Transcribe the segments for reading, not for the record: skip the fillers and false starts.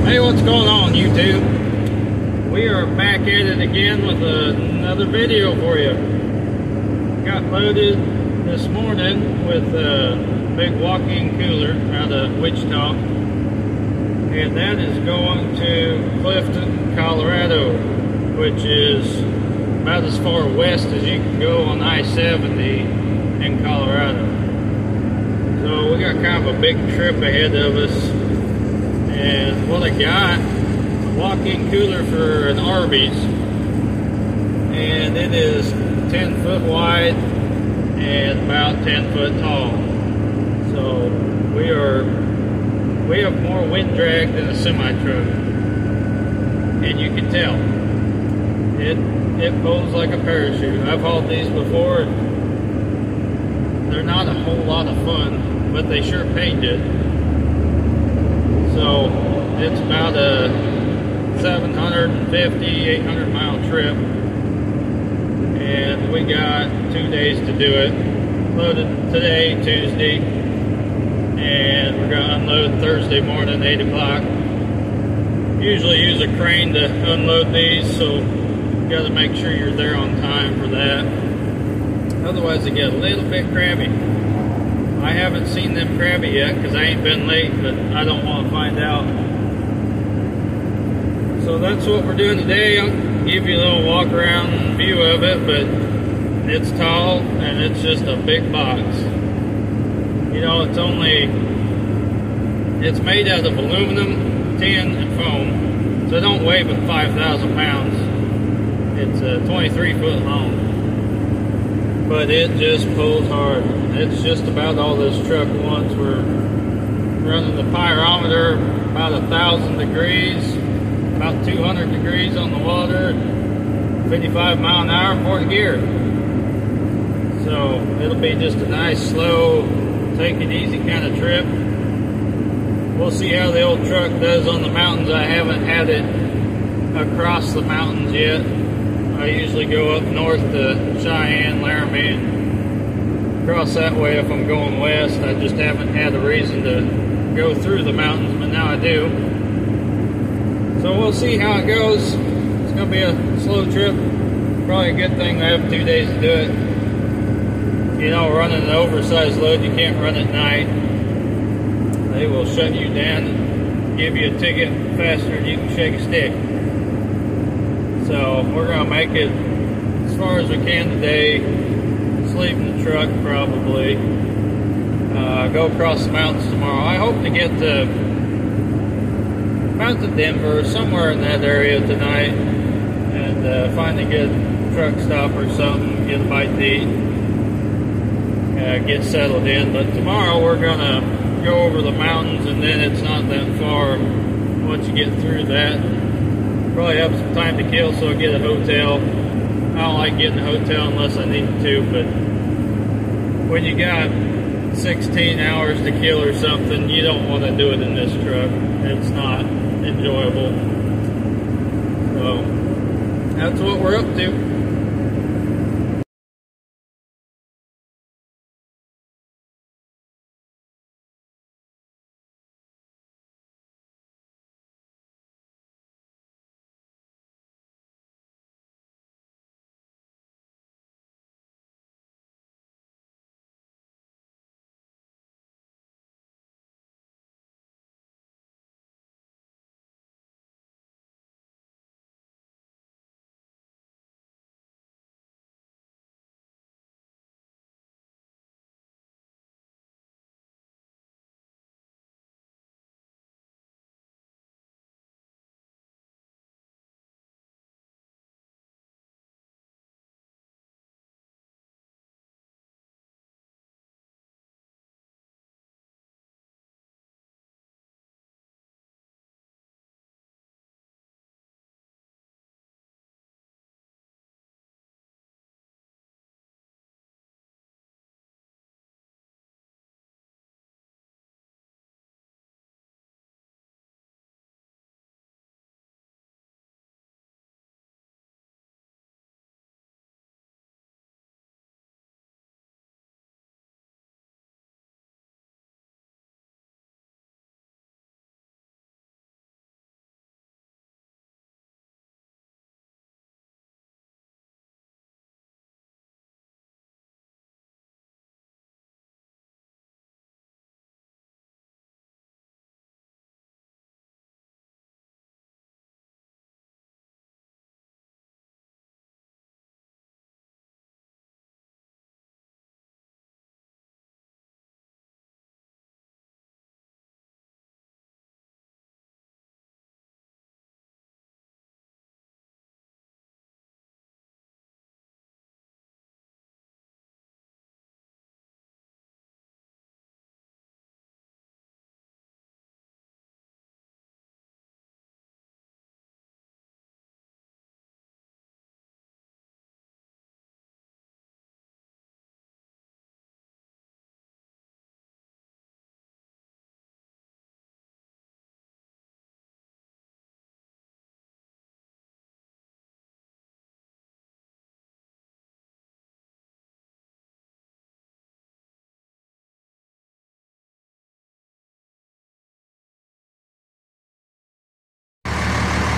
Hey, what's going on, YouTube? We are back at it again with another video for you. Got loaded this morning with a big walk-in cooler out of Wichita, and that is going to Clifton, Colorado, which is about as far west as you can go on I-70 in Colorado. So we got kind of a big trip ahead of us. And what I got, a walk-in cooler for an Arby's, and it is 10 foot wide and about 10 foot tall. So we have more wind drag than a semi-truck, and you can tell. It pulls like a parachute. I've hauled these before, and they're not a whole lot of fun, but they sure pay good. So it's about a 750, 800 mile trip, and we got 2 days to do it. Loaded today, Tuesday, and we're going to unload Thursday morning, 8 o'clock. Usually use a crane to unload these, so you got to make sure you're there on time for that. Otherwise they get a little bit crabby. I haven't seen them crabby yet because I ain't been late, but I don't want to find out. So that's what we're doing today. I'll give you a little walk around view of it, but it's tall and it's just a big box. You know, it's made out of aluminum, tin, and foam, so it don't weigh but 5,000 pounds. It's 23 foot long. But it just pulls hard. It's just about all this truck wants. We're running the pyrometer about 1,000 degrees, about 200 degrees on the water, 55 mile an hour, fourth gear. So it'll be just a nice, slow, take it easy kind of trip. We'll see how the old truck does on the mountains. I haven't had it across the mountains yet. I usually go up north to Cheyenne, Laramie, and cross that way if I'm going west. I just haven't had a reason to go through the mountains, but now I do. So we'll see how it goes. It's going to be a slow trip. Probably a good thing to have 2 days to do it. You know, running an oversized load, you can't run at night. They will shut you down and give you a ticket faster than you can shake a stick. So we're going to make it as far as we can today, sleep in the truck probably, go across the mountains tomorrow. I hope to get out to Denver, somewhere in that area tonight, and find a good truck stop or something, get a bite to eat, get settled in. But tomorrow we're going to go over the mountains, and then it's not that far once you get through that. Probably have some time to kill, so I'll get a hotel. I don't like getting a hotel unless I need to, but when you got 16 hours to kill or something, you don't want to do it in this truck. It's not enjoyable. So that's what we're up to.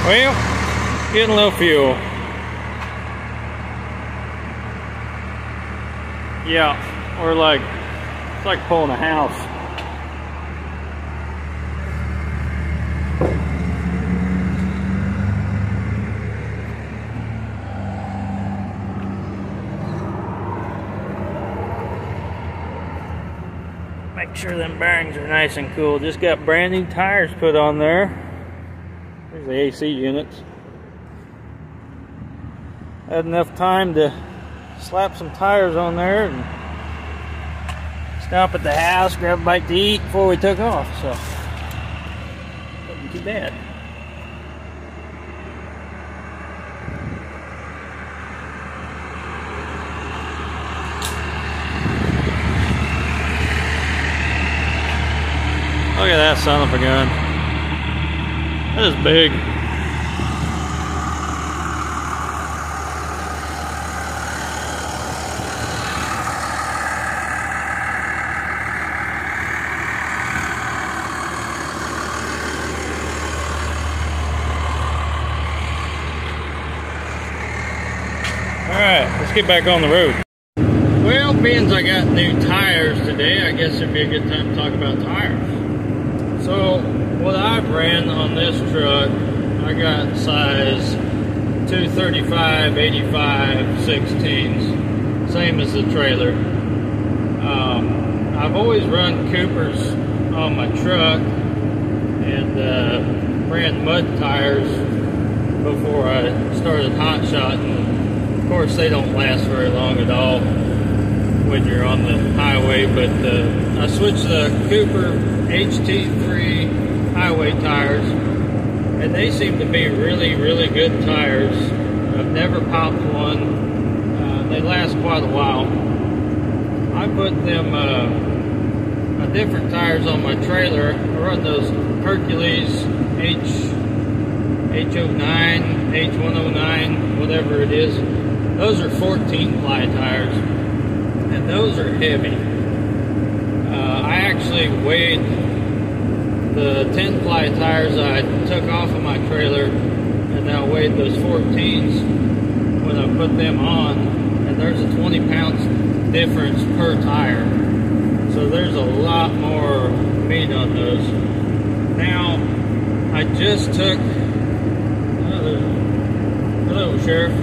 Well, getting a little fuel. Yeah, we're like, it's like pulling a house. Make sure them bearings are nice and cool. Just got brand new tires put on there. There's the AC units. Had enough time to slap some tires on there and stop at the house, grab a bite to eat before we took off. So, wasn't too bad. Look at that son of a gun. That is big. Alright, let's get back on the road. Well, being as I got new tires today, I guess it'd be a good time to talk about tires. So, what I've ran on this truck, I got size 235, 85, 16s, same as the trailer. I've always run Coopers on my truck and ran mud tires before I started hot shotting. Of course, they don't last very long at all when you're on the highway, but I switched the Cooper HT3 highway tires, and they seem to be really, really good tires. I've never popped one. They last quite a while. I put them different tires on my trailer. I run those Hercules H09, H109, whatever it is. Those are 14 ply tires, and those are heavy. I actually weighed the 10 ply tires I took off of my trailer, and I weighed those 14s when I put them on, and there's a 20 pounds difference per tire. So there's a lot more meat on those. Now, I just took, hello Sheriff.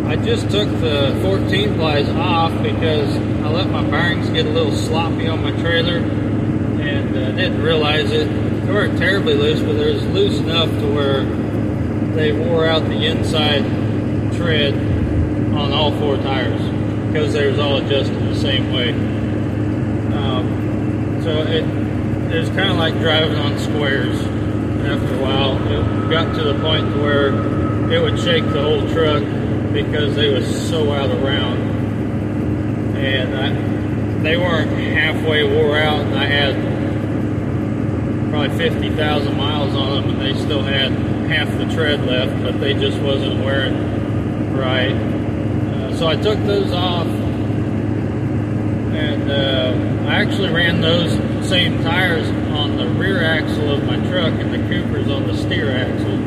I just took the 14 plies off because I let my bearings get a little sloppy on my trailer and didn't realize it. They weren't terribly loose, but they was loose enough to where they wore out the inside tread on all four tires because they was all adjusted the same way. So it was kind of like driving on squares. After a while, it got to the point where it would shake the whole truck because they was so out of round, and they weren't halfway wore out, and I had probably 50,000 miles on them, and they still had half the tread left, but they just wasn't wearing right. So I took those off, and I actually ran those same tires on the rear axle of my truck and the Cooper's on the steer axle,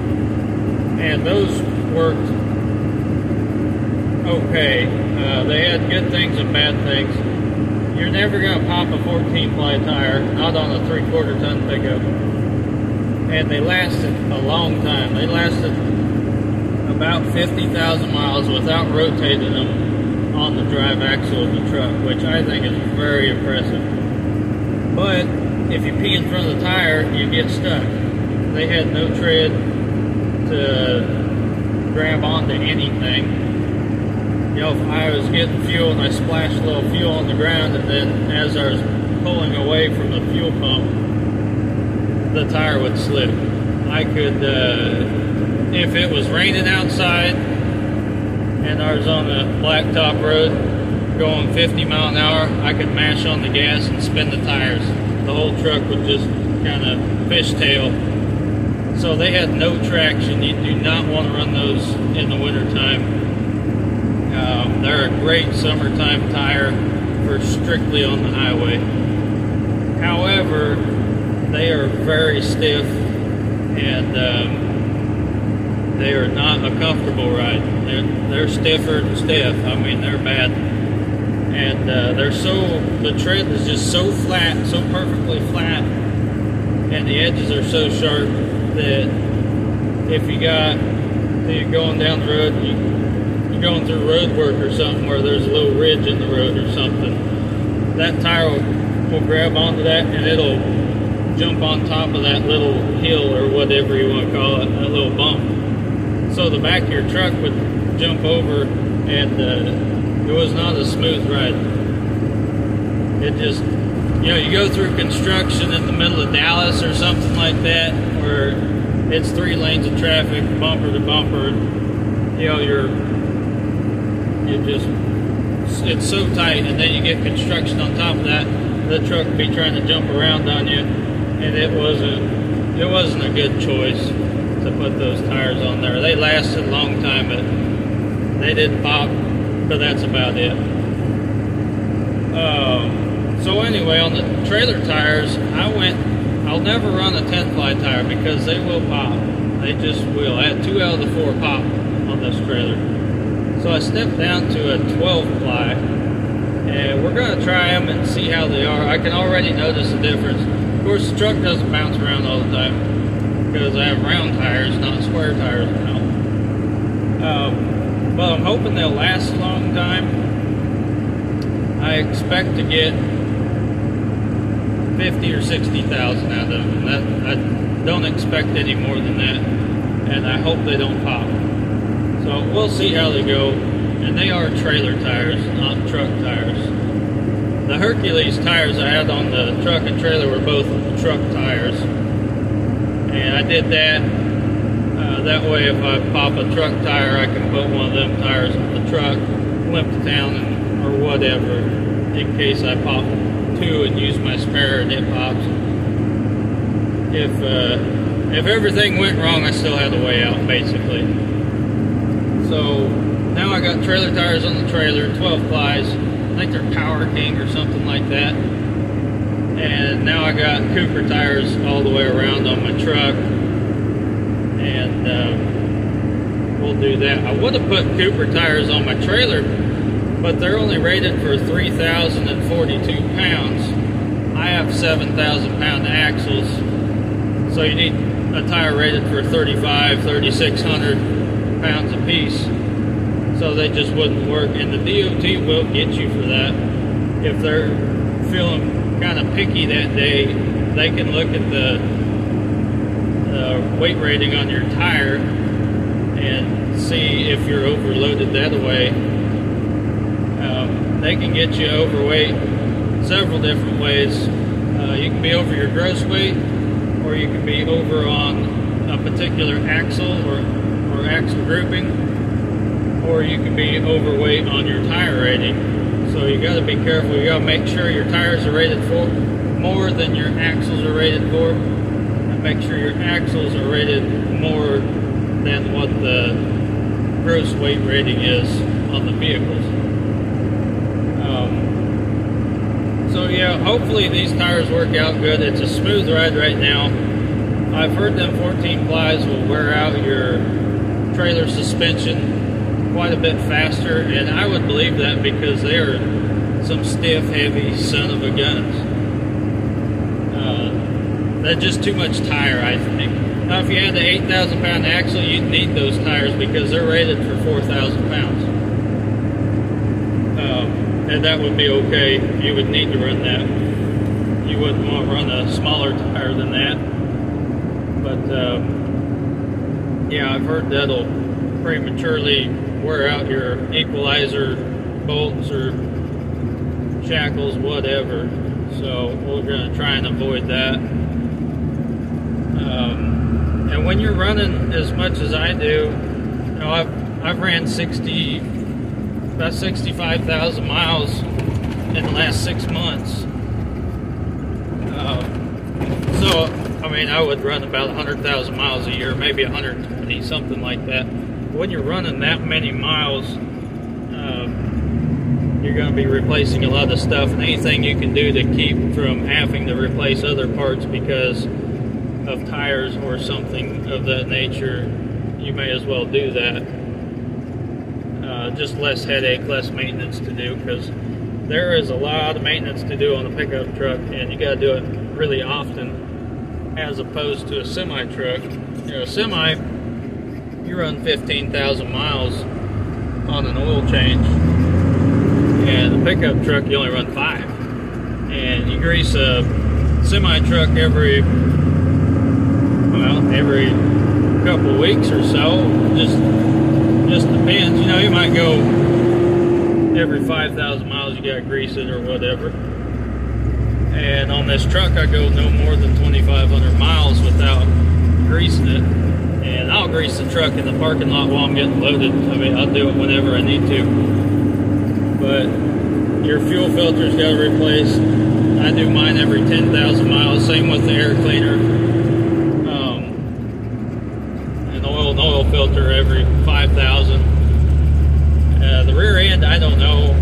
and those worked okay. They had good things and bad things. You're never going to pop a 14 ply tire, not on a 3/4 ton pickup. And they lasted a long time. They lasted about 50,000 miles without rotating them on the drive axle of the truck, which I think is very impressive. But if you pee in front of the tire, you get stuck. They had no tread to grab onto anything. You know, if I was getting fuel and I splashed a little fuel on the ground, and then as I was pulling away from the fuel pump, the tire would slip. I could, if it was raining outside and I was on a blacktop road going 50 miles an hour, I could mash on the gas and spin the tires. The whole truck would just kind of fishtail. So they had no traction. You do not want to run those in the wintertime. They're a great summertime tire for strictly on the highway. However, they are very stiff, and they are not a comfortable ride. They're stiffer than stiff. I mean, they're bad. And the tread is just so flat, so perfectly flat, and the edges are so sharp that if you're going down the road, you're going through road work or something where there's a little ridge in the road or something, that tire will grab onto that and it'll jump on top of that little hill or whatever you want to call it, that little bump. So the back of your truck would jump over, and it was not a smooth ride. It just, you go through construction in the middle of Dallas or something like that, where it's 3 lanes of traffic, bumper to bumper. It's so tight, and then you get construction on top of that. The truck would be trying to jump around on you, and it wasn't a good choice to put those tires on there. They lasted a long time, but they didn't pop. But that's about it. So anyway, on the trailer tires, I'll never run a 10-ply tire because they will pop. They just will. I had 2 out of the 4 pop on this trailer. So I stepped down to a 12-ply, and we're going to try them and see how they are. I can already notice a difference. Of course, the truck doesn't bounce around all the time because I have round tires, not square tires now. But I'm hoping they'll last a long time. I expect to get 50 or 60,000 out of them. I don't expect any more than that, and I hope they don't pop. So we'll see how they go. And they are trailer tires, not truck tires. The Hercules tires I had on the truck and trailer were both truck tires, and I did that. That way, if I pop a truck tire, I can put one of them tires on the truck, limp to town, or whatever, in case I pop 2 and use my spare and it pops. If everything went wrong, I still had a way out, basically. So now I got trailer tires on the trailer, 12 plies. I think they're Power King or something like that. And now I got Cooper tires all the way around on my truck. And we'll do that. I would have put Cooper tires on my trailer, but they're only rated for 3,042 pounds. I have 7,000-pound axles, so you need a tire rated for 3,600 pounds apiece. So they just wouldn't work, and the DOT will get you for that. If they're feeling kind of picky that day, they can look at the weight rating on your tire and see if you're overloaded that way. They can get you overweight several different ways. You can be over your gross weight, or you can be over on a particular axle or axle grouping, or you can be overweight on your tire rating. So you got to be careful. You got to make sure your tires are rated for more than your axles are rated for. Make sure your axles are rated more than what the gross weight rating is on the vehicles. So yeah, hopefully these tires work out good. It's a smooth ride right now. I've heard them 14 plies will wear out your trailer suspension quite a bit faster, and I would believe that because they are some stiff, heavy son of a guns. That's just too much tire, I think. Now, if you had the 8,000-pound axle, you'd need those tires because they're rated for 4,000 pounds. And that would be okay. You would need to run that. You wouldn't want to run a smaller tire than that. But, yeah, I've heard that'll prematurely wear out your equalizer bolts or shackles, whatever. So we're going to try and avoid that. And when you're running as much as I do, I've ran about 65,000 miles in the last 6 months. So, I mean, I would run about 100,000 miles a year, maybe 120, something like that. When you're running that many miles, you're going to be replacing a lot of stuff, and anything you can do to keep from having to replace other parts because of tires or something of that nature, you may as well do that. Just less headache, less maintenance to do, because there is a lot of maintenance to do on a pickup truck, and you got to do it really often, as opposed to a semi truck. You know, a semi, you run 15,000 miles on an oil change, and a pickup truck you only run 5. And you grease a semi truck every couple of weeks or so. Just depends. You know, you might go every 5,000 miles, you gotta grease it or whatever. And on this truck, I go no more than 2,500 miles without greasing it. And I'll grease the truck in the parking lot while I'm getting loaded. I mean, I'll do it whenever I need to. But your fuel filter's got to replace. I do mine every 10,000 miles. Same with the air cleaner. An oil filter every 5,000. The rear end, I don't know.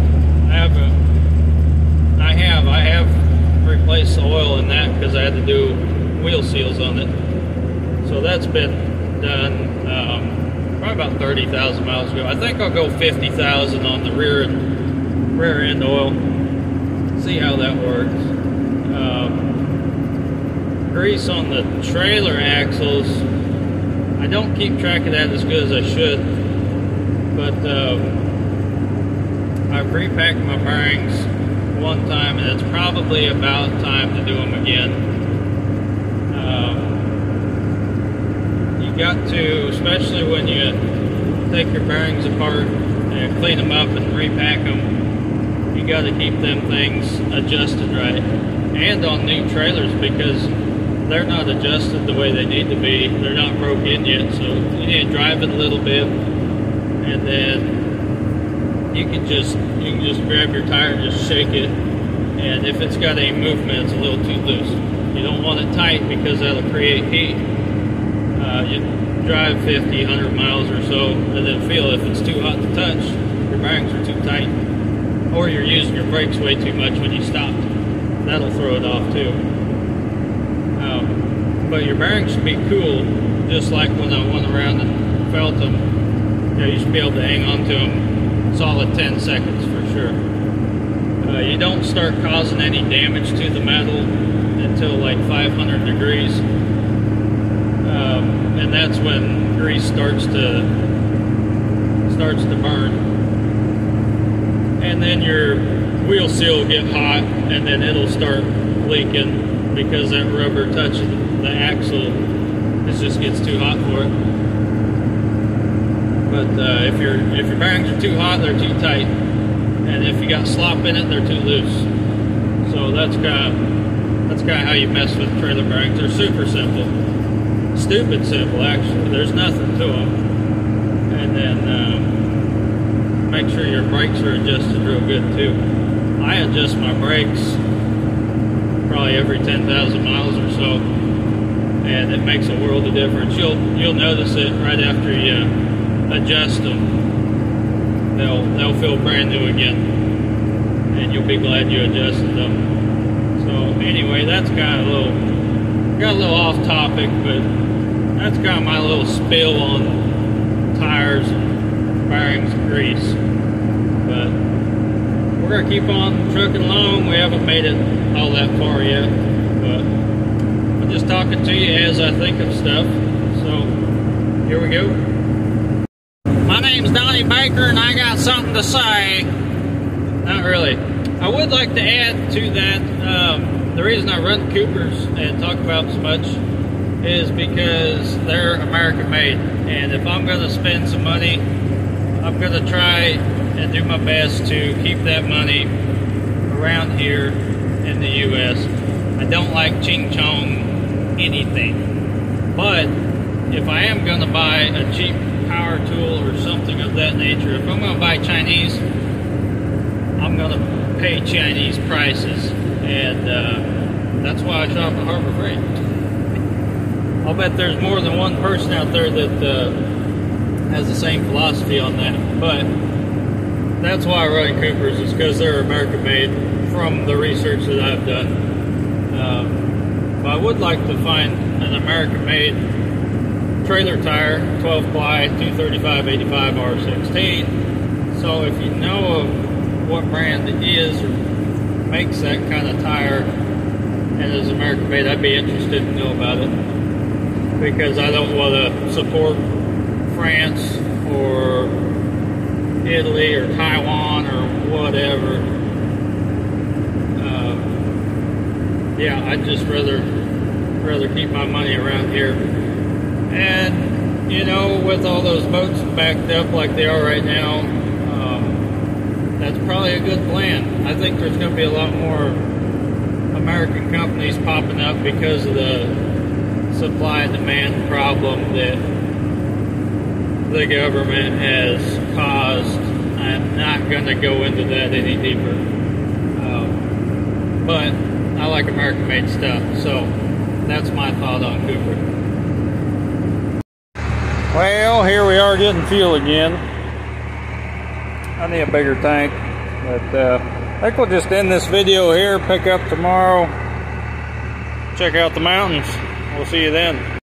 I have replaced the oil in that because I had to do wheel seals on it. So that's been done probably about 30,000 miles ago. I think I'll go 50,000 on the rear end oil. See how that works. Grease on the trailer axles. I don't keep track of that as good as I should, but I've repacked my bearings one time, and it's probably about time to do them again. You got to, especially when you take your bearings apart and clean them up and repack them, you got to keep them things adjusted right. And on new trailers, because they're not adjusted the way they need to be. They're not broke in yet, so you need to drive it a little bit, and then you can just grab your tire and just shake it, and if it's got any movement, it's a little too loose. You don't want it tight because that'll create heat. You drive 50, 100 miles or so, and then feel if it's too hot to touch, your bearings are too tight, or you're using your brakes way too much when you stop. That'll throw it off too. But your bearings should be cool, just like when I went around and felt them. You know, you should be able to hang on to them solid 10 seconds for sure. You don't start causing any damage to the metal until like 500 degrees. And that's when grease starts to burn. And then your wheel seal will get hot, and then it'll start leaking because that rubber touching the axle, it just gets too hot for it. But if your bearings are too hot, they're too tight, and if you got slop in it, they're too loose. So that's kind of how you mess with trailer bearings. They're super simple, stupid simple actually. There's nothing to them. And then make sure your brakes are adjusted real good too. I adjust my brakes probably every 10,000 miles or so, and it makes a world of difference. You'll notice it right after you adjust them. They'll feel brand new again, and you'll be glad you adjusted them. So anyway, that's kind of got a little off topic, but that's kind of my little spill on tires and bearings and grease. But we're gonna keep on trucking along. We haven't made it all that far yet, but I'm just talking to you as I think of stuff. So here we go. My name's Donnie Baker, and I got something to say. Not really. I would like to add to that, the reason I run Coopers and talk about them so much is because they're American made, and if I'm going to spend some money, I'm going to try and do my best to keep that money around here in the U.S. I don't like ching-chong anything, but if I am going to buy a cheap power tool or something of that nature, if I'm going to buy Chinese, I'm going to pay Chinese prices, and that's why I shop at Harbor Freight. I'll bet there's more than one person out there that has the same philosophy on that, but that's why I run Coopers, is because they're American made from the research that I've done. But I would like to find an American made trailer tire, 12 ply, 235/85 R16. So if you know of what brand it is or makes that kind of tire and is American made, I'd be interested to know about it, because I don't want to support France or Italy or Taiwan or whatever. Yeah, I'd just rather keep my money around here. And you know, with all those boats backed up like they are right now, that's probably a good plan. I think there's going to be a lot more American companies popping up because of the supply and demand problem that the government has caused. I'm not going to go into that any deeper. But I like American made stuff, so that's my thought on Cooper. Well, here we are getting fuel again. I need a bigger tank, but I think we'll just end this video here, pick up tomorrow, check out the mountains. We'll see you then.